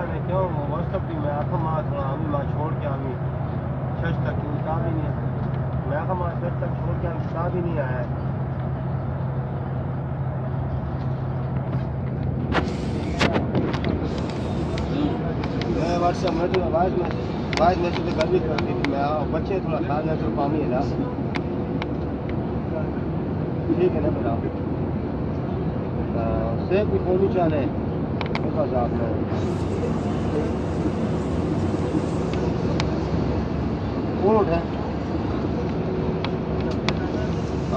ने क्यों व्हाट्सएप भी मैं आखा मां थोड़ा आमी मां छोड़ के आमी शश तक किताब ही नहीं मैं आखा मां शश तक छोड़ के आमी किताब ही नहीं आया मैं व्हाट्सएप में तो आवाज में तो कर भी करती थी मैं बच्चे थोड़ा ख्याल में तो पानी है ना ठीक है ना मेरा सेब भी फोन चाले बस आपने कौन उठा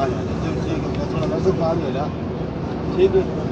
आ जा ठीक है थोड़ा नजर काम है ना ठीक है